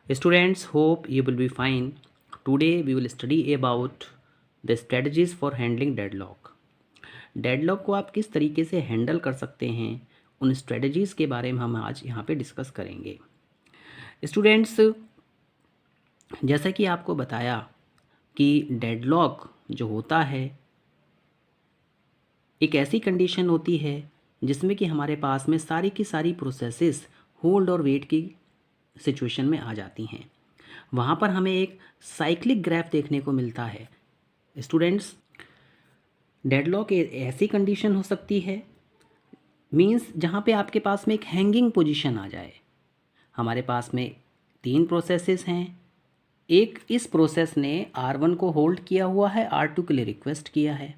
Students, hope you will be fine. Today we will study about the strategies for handling deadlock. Deadlock को आप किस तरीके से handle कर सकते हैं, उन स्ट्रेटजीज़ के बारे में हम आज यहाँ पे डिस्कस करेंगे। स्टूडेंट्स, जैसा कि आपको बताया कि डेडलॉक जो होता है एक ऐसी कंडीशन होती है जिसमें कि हमारे पास में सारी की सारी प्रोसेसेस होल्ड और वेट की सिचुएशन में आ जाती हैं। वहाँ पर हमें एक साइक्लिक ग्राफ देखने को मिलता है। स्टूडेंट्स, डेडलॉक ऐसी कंडीशन हो सकती है मींस जहाँ पे आपके पास में एक हैंगिंग पोजीशन आ जाए। हमारे पास में 3 प्रोसेसेस हैं। एक इस प्रोसेस ने R1 को होल्ड किया हुआ है, R2 के लिए रिक्वेस्ट किया है।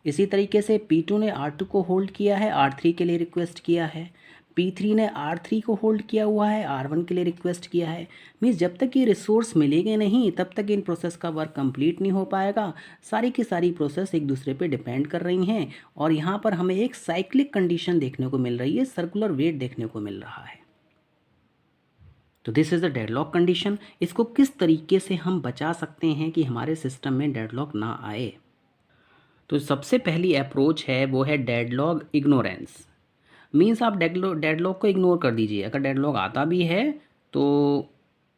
इसी तरीके से P2 ने R2 को होल्ड किया है, R3 के लिए रिक्वेस्ट किया है। P3 ने R3 को होल्ड किया हुआ है, R1 के लिए रिक्वेस्ट किया है। मीन्स जब तक ये रिसोर्स मिलेंगे नहीं तब तक इन प्रोसेस का वर्क कंप्लीट नहीं हो पाएगा। सारी की सारी प्रोसेस एक दूसरे पे डिपेंड कर रही हैं और यहाँ पर हमें एक साइक्लिक कंडीशन देखने को मिल रही है, सर्कुलर वेट देखने को मिल रहा है। तो this is the deadlock condition. इसको किस तरीके से हम बचा सकते हैं कि हमारे सिस्टम में डेडलॉक ना आए? तो सबसे पहली अप्रोच है वो है डेडलॉक इग्नोरेंस। मीन्स आप डेडलॉक को इग्नोर कर दीजिए। अगर डेडलॉक आता भी है तो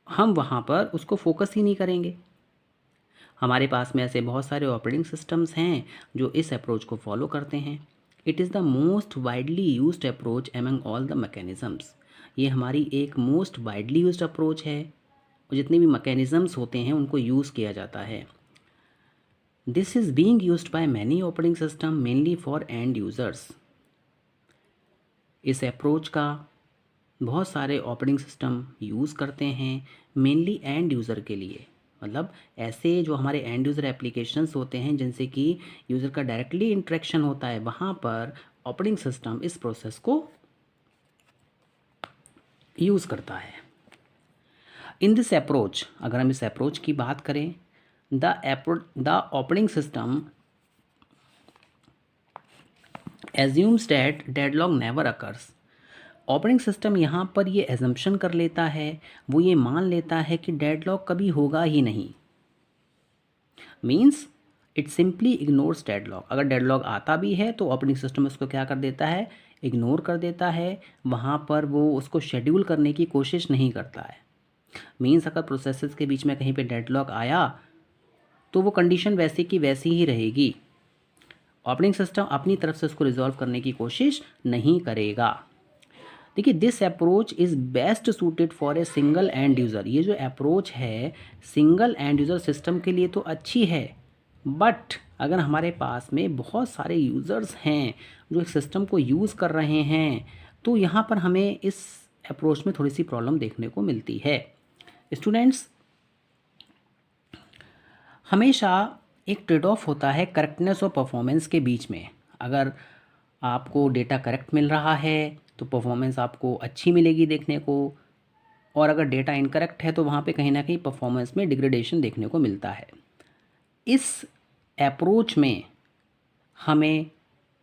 हम वहाँ पर उसको फोकस ही नहीं करेंगे। हमारे पास में ऐसे बहुत सारे ऑपरेटिंग सिस्टम्स हैं जो इस अप्रोच को फॉलो करते हैं। It is the most widely used approach among all the mechanisms. ये हमारी एक मोस्ट वाइडली यूज्ड अप्रोच है और जितने भी मैकेनिज़म्स होते हैं उनको यूज़ किया जाता है। This is being used by many operating system mainly for end users. इस अप्रोच का बहुत सारे ऑपरेटिंग सिस्टम यूज़ करते हैं मेनली एंड यूज़र के लिए। मतलब ऐसे जो हमारे एंड यूज़र एप्लीकेशंस होते हैं जिनसे कि यूज़र का डायरेक्टली इंटरेक्शन होता है, वहाँ पर ऑपरेटिंग सिस्टम इस प्रोसेस को यूज़ करता है। इन दिस अप्रोच, अगर हम इस अप्रोच की बात करें, the operating system assumes that deadlock never occurs. Operating system यहाँ पर ये एजम्पशन कर लेता है, वो ये मान लेता है कि डेडलॉक कभी होगा ही नहीं। Means it simply ignores deadlock. अगर डेडलॉक आता भी है तो ऑपरेटिंग सिस्टम उसको क्या कर देता है, इग्नोर कर देता है। वहाँ पर वो उसको शेड्यूल करने की कोशिश नहीं करता है। मीन्स अगर प्रोसेसेस के बीच में कहीं पे डेडलॉक आया तो वो कंडीशन वैसी की वैसी ही रहेगी। ऑपरेटिंग सिस्टम अपनी तरफ से उसको रिजॉल्व करने की कोशिश नहीं करेगा। देखिए, this approach is best suited for a single end user. ये जो अप्रोच है सिंगल एंड यूज़र सिस्टम के लिए तो अच्छी है, बट अगर हमारे पास में बहुत सारे यूज़र्स हैं जो एक सिस्टम को यूज़ कर रहे हैं तो यहाँ पर हमें इस अप्रोच में थोड़ी सी प्रॉब्लम देखने को मिलती है। स्टूडेंट्स, हमेशा एक ट्रेड ऑफ होता है करेक्टनेस और परफॉर्मेंस के बीच में। अगर आपको डेटा करेक्ट मिल रहा है तो परफॉर्मेंस आपको अच्छी मिलेगी देखने को, और अगर डेटा इनकरेक्ट है तो वहाँ पे कहीं ना कहीं परफॉर्मेंस में डिग्रेडेशन देखने को मिलता है। इस अप्रोच में हमें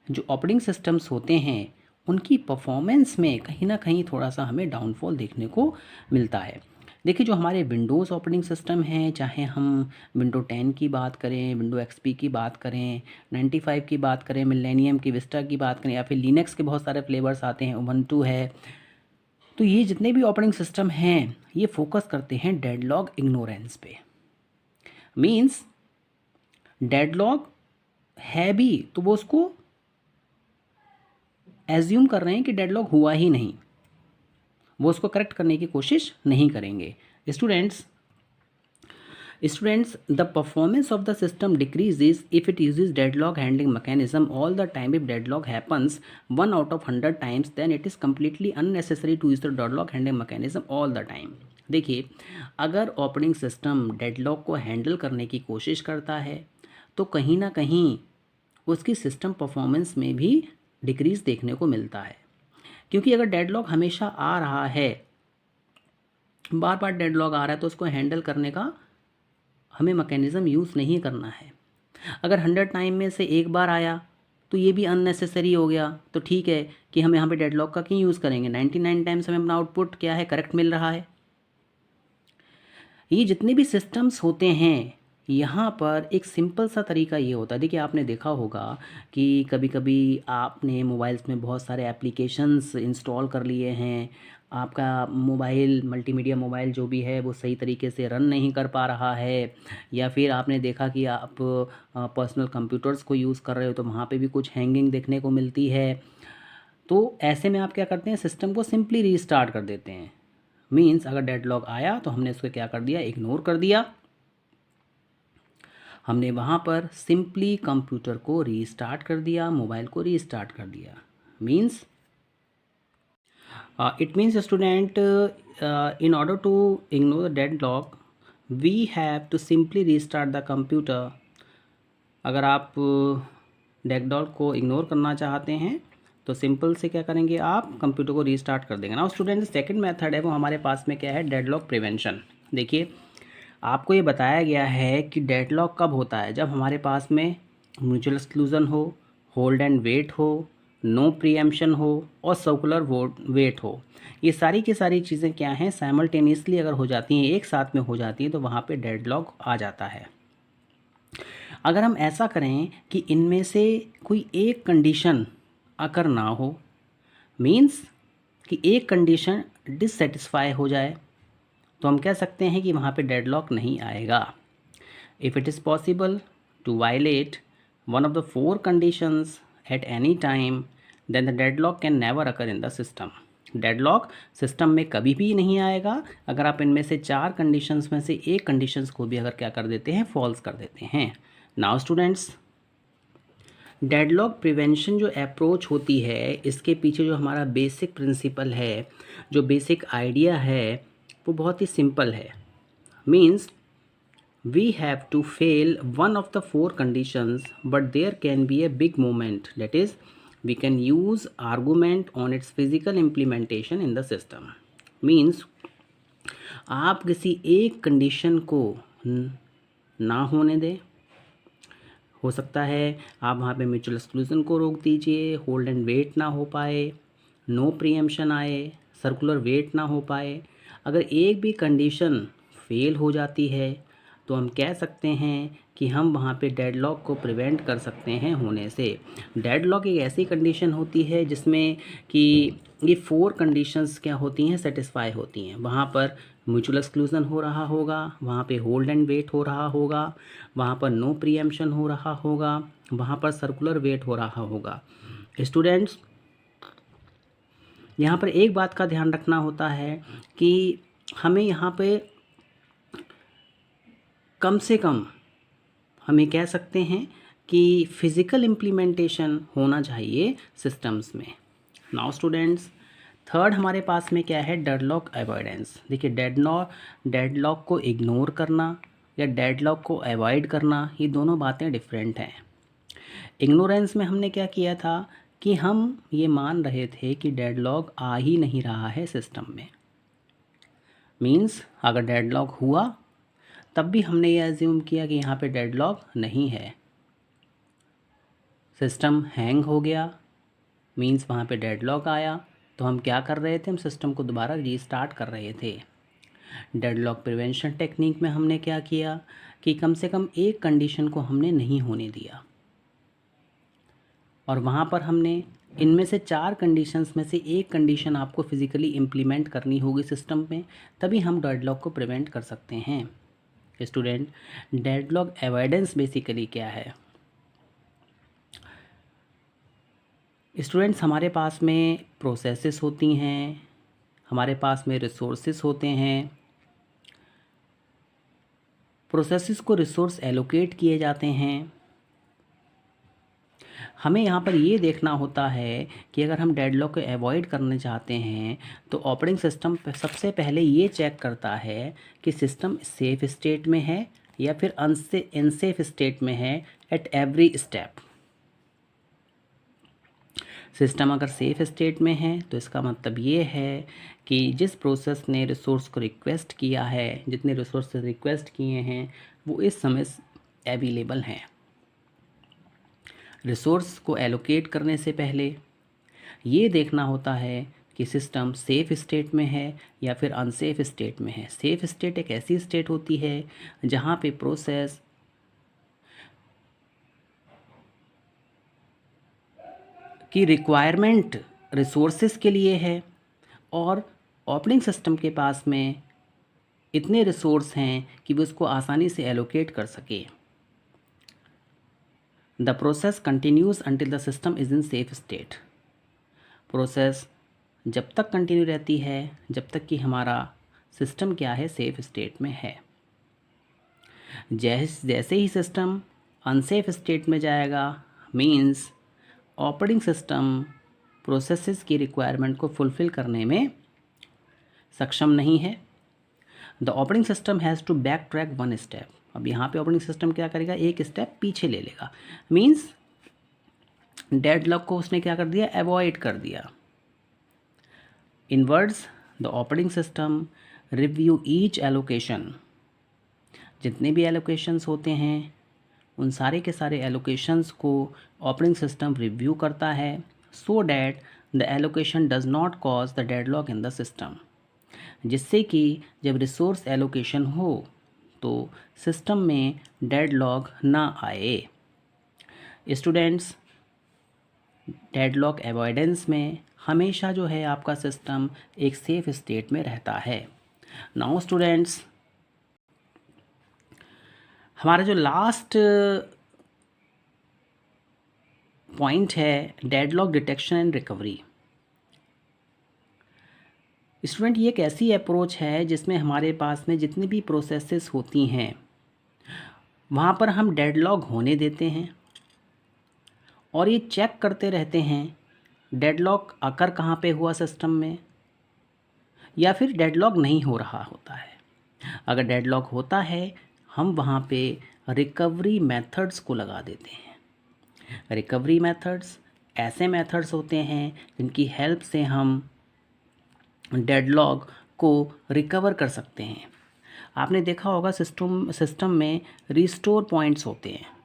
जो ऑपरेटिंग सिस्टम्स होते हैं उनकी परफॉर्मेंस में कहीं ना कहीं थोड़ा सा हमें डाउनफॉल देखने को मिलता है। देखिए, जो हमारे विंडोज़ ऑपरेटिंग सिस्टम हैं, चाहे हम विंडो 10 की बात करें, विंडो एक्सपी की बात करें, 95 की बात करें, मिलेनियम की, विस्टा की बात करें, या फिर लिनक्स के बहुत सारे फ्लेवर्स आते हैं, उबंटू है, तो ये जितने भी ऑपरेटिंग सिस्टम हैं ये फोकस करते हैं डेडलॉक इग्नोरेंस पे। मीन्स डेडलॉक है भी तो वो उसको एज्यूम कर रहे हैं कि डेडलॉक हुआ ही नहीं, वो उसको करेक्ट करने की कोशिश नहीं करेंगे। Students, the performance of the system decreases if it uses deadlock handling mechanism all the time. If deadlock happens 1 out of 100 times, then it is completely unnecessary to use the deadlock handling mechanism all the time. देखिए, अगर operating system deadlock को handle करने की कोशिश करता है तो कहीं ना कहीं उसकी सिस्टम परफॉर्मेंस में भी डिक्रीज़ देखने को मिलता है। क्योंकि अगर डेडलॉक हमेशा आ रहा है, बार बार डेडलॉक आ रहा है, तो उसको हैंडल करने का हमें मैकेनिज़्म यूज़ नहीं करना है। अगर 100 टाइम में से एक बार आया तो ये भी अननेसेसरी हो गया। तो ठीक है कि हम यहाँ पे डेडलॉक का क्यों यूज़ करेंगे, 99 टाइम्स हमें अपना आउटपुट क्या है, करेक्ट मिल रहा है। ये जितने भी सिस्टम्स होते हैं, यहाँ पर एक सिंपल सा तरीका ये होता है। देखिए, आपने देखा होगा कि कभी कभी आपने मोबाइल्स में बहुत सारे एप्लीकेशंस इंस्टॉल कर लिए हैं, आपका मोबाइल मल्टीमीडिया मोबाइल जो भी है वो सही तरीके से रन नहीं कर पा रहा है, या फिर आपने देखा कि आप पर्सनल कंप्यूटर्स को यूज़ कर रहे हो तो वहाँ पे भी कुछ हैंगिंग देखने को मिलती है। तो ऐसे में आप क्या करते हैं, सिस्टम को सिंपली रीस्टार्ट कर देते हैं। मीन्स अगर डेडलॉक आया तो हमने उसको क्या कर दिया, इग्नोर कर दिया। हमने वहाँ पर सिंपली कंप्यूटर को रीस्टार्ट कर दिया, मोबाइल को रीस्टार्ट कर दिया। Means it means student, in order to ignore the deadlock we have to simply restart the computer। अगर आप डेडलॉक को इग्नोर करना चाहते हैं तो सिंपल से क्या करेंगे, आप कंप्यूटर को रीस्टार्ट कर देंगे ना। स्टूडेंट, सेकंड मेथड है वो हमारे पास में क्या है, डेडलॉक प्रिवेंशन। देखिए, आपको ये बताया गया है कि डेडलॉक कब होता है, जब हमारे पास में म्यूचुअल एक्सक्लूजन हो, होल्ड एंड वेट हो, नो प्रीएम्पशन हो और सर्कुलर वेट हो। ये सारी की सारी चीज़ें क्या हैं, साइमल्टेनियसली अगर हो जाती हैं, एक साथ में हो जाती हैं, तो वहाँ पे डेडलॉक आ जाता है। अगर हम ऐसा करें कि इनमें से कोई एक कंडीशन अगर ना हो, मीन्स कि एक कंडीशन डिससेटिस्फाई हो जाए, तो हम कह सकते हैं कि वहाँ पे डेडलॉक नहीं आएगा। If it is possible to violate one of the 4 conditions at any time then the deadlock can never occur in the system. Deadlock system में कभी भी नहीं आएगा अगर आप इनमें से 4 कंडीशंस में से एक कंडीशंस को भी अगर क्या कर देते हैं, फॉल्स कर देते हैं। नाउ स्टूडेंट्स, डेडलॉक प्रिवेंशन जो अप्रोच होती है, इसके पीछे जो हमारा बेसिक प्रिंसिपल है, जो बेसिक आइडिया है, वो बहुत ही सिंपल है। Means we have to fail one of the 4 conditions but there can be a big moment, that is we can use argument on its physical implementation in the system. Means आप किसी एक condition को ना होने दें, हो सकता है आप वहाँ पे म्यूचुअल एक्सक्लूजन को रोक दीजिए, होल्ड एंड वेट ना हो पाए, नो प्रीएम्पशन आए, सर्कुलर वेट ना हो पाए। अगर एक भी कंडीशन फेल हो जाती है तो हम कह सकते हैं कि हम वहाँ पे डेडलॉक को प्रिवेंट कर सकते हैं होने से। डेडलॉक एक ऐसी कंडीशन होती है जिसमें कि ये 4 कंडीशंस क्या होती हैं, सेटिस्फाई होती हैं। वहाँ पर म्यूचुअल एक्सक्लूजन हो रहा होगा, वहाँ पे होल्ड एंड वेट हो रहा होगा, वहाँ पर नो प्रीएम्पशन हो रहा होगा, वहाँ पर सर्कुलर वेट हो रहा होगा। स्टूडेंट्स, यहाँ पर एक बात का ध्यान रखना होता है कि हमें यहाँ पे कम से कम हमें कह सकते हैं कि फिज़िकल इम्प्लीमेंटेशन होना चाहिए सिस्टम्स में। नाउ स्टूडेंट्स, थर्ड हमारे पास में क्या है, डेडलॉक अवॉइडेंस। देखिए, डेडलॉक को इग्नोर करना या डेडलॉक को अवॉइड करना, ये दोनों बातें डिफरेंट हैं। इग्नोरेंस में हमने क्या किया था कि हम ये मान रहे थे कि डेडलॉक आ ही नहीं रहा है सिस्टम में। मीन्स अगर डेडलॉक हुआ तब भी हमने ये एज्यूम किया कि यहाँ पे डेडलॉक नहीं है। सिस्टम हैंग हो गया, मीन्स वहाँ पे डेडलॉक आया, तो हम क्या कर रहे थे, हम सिस्टम को दोबारा रीस्टार्ट कर रहे थे। डेडलॉक प्रिवेंशन टेक्निक में हमने क्या किया कि कम से कम एक कंडीशन को हमने नहीं होने दिया, और वहाँ पर हमने इनमें से 4 कंडीशंस में से एक कंडीशन आपको फिज़िकली इम्प्लीमेंट करनी होगी सिस्टम में, तभी हम डेडलॉक को प्रिवेंट कर सकते हैं। स्टूडेंट, डेडलॉक अवॉइडेंस बेसिकली क्या है? स्टूडेंट्स, हमारे पास में प्रोसेसेस होती हैं, हमारे पास में रिसोर्सेस होते हैं, प्रोसेसेस को रिसोर्स एलोकेट किए जाते हैं। हमें यहाँ पर ये देखना होता है कि अगर हम डेडलॉक को अवॉइड करना चाहते हैं तो ऑपरेटिंग सिस्टम सबसे पहले ये चेक करता है कि सिस्टम सेफ़ स्टेट में है या फिर अनसेफ स्टेट में है एट एवरी स्टेप। सिस्टम अगर सेफ़ स्टेट में है तो इसका मतलब ये है कि जिस प्रोसेस ने रिसोर्स को रिक्वेस्ट किया है, जितने रिसोर्स रिक्वेस्ट किए हैं, वो इस समय अवेलेबल हैं। रिसोर्स को एलोकेट करने से पहले ये देखना होता है कि सिस्टम सेफ़ स्टेट में है या फिर अनसेफ स्टेट में है। सेफ़ स्टेट एक ऐसी स्टेट होती है जहाँ पे प्रोसेस की रिक्वायरमेंट रिसोर्सेज के लिए है और ऑपरेटिंग सिस्टम के पास में इतने रिसोर्स हैं कि वो उसको आसानी से एलोकेट कर सके। The process continues until the system is in safe state. Process जब तक कंटिन्यू रहती है जब तक कि हमारा सिस्टम क्या है, सेफ स्टेट में है। जैसे ही सिस्टम अनसेफ स्टेट में जाएगा, मीन्स ऑपरेटिंग सिस्टम प्रोसेसेस की रिक्वायरमेंट को फुलफ़िल करने में सक्षम नहीं है। The operating system has to back track one step. अब यहाँ पे ऑपरेटिंग सिस्टम क्या करेगा, एक स्टेप पीछे ले लेगा। मीन्स डेडलॉक को उसने क्या कर दिया, अवॉइड कर दिया। In words, the operating system review each allocation. जितने भी एलोकेशंस होते हैं उन सारे के सारे एलोकेशंस को ऑपरेटिंग सिस्टम रिव्यू करता है, so that the allocation does not cause the deadlock in the system. जिससे कि जब रिसोर्स एलोकेशन हो तो सिस्टम में डेडलॉक ना आए। स्टूडेंट्स, डेडलॉक अवॉइडेंस में हमेशा जो है आपका सिस्टम एक सेफ स्टेट में रहता है। नाउ स्टूडेंट्स, हमारा जो लास्ट पॉइंट है deadlock detection and recovery. Student, ये एक ऐसी अप्रोच है जिसमें हमारे पास में जितनी भी प्रोसेसेस होती हैं वहाँ पर हम डेडलॉक होने देते हैं और ये चेक करते रहते हैं डेडलॉक आकर कहाँ पे हुआ सिस्टम में, या फिर डेडलॉक नहीं हो रहा होता है। अगर डेडलॉक होता है हम वहाँ पे रिकवरी मेथड्स को लगा देते हैं। रिकवरी मेथड्स ऐसे मेथड्स होते हैं जिनकी हेल्प से हम डेडलॉक को रिकवर कर सकते हैं। आपने देखा होगा सिस्टम में रिस्टोर पॉइंट्स होते हैं।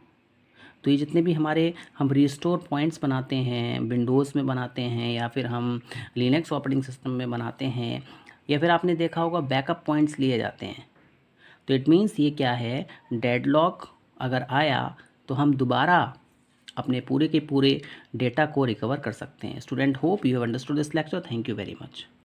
तो ये जितने भी हम रिस्टोर पॉइंट्स बनाते हैं, विंडोज़ में बनाते हैं या फिर हम लिनक्स ऑपरेटिंग सिस्टम में बनाते हैं, या फिर आपने देखा होगा बैकअप पॉइंट्स लिए जाते हैं। तो इट मीन्स ये क्या है, डेडलॉक अगर आया तो हम दोबारा अपने पूरे के पूरे डेटा को रिकवर कर सकते हैं। Student, hope you have understood this lecture. Thank you very much.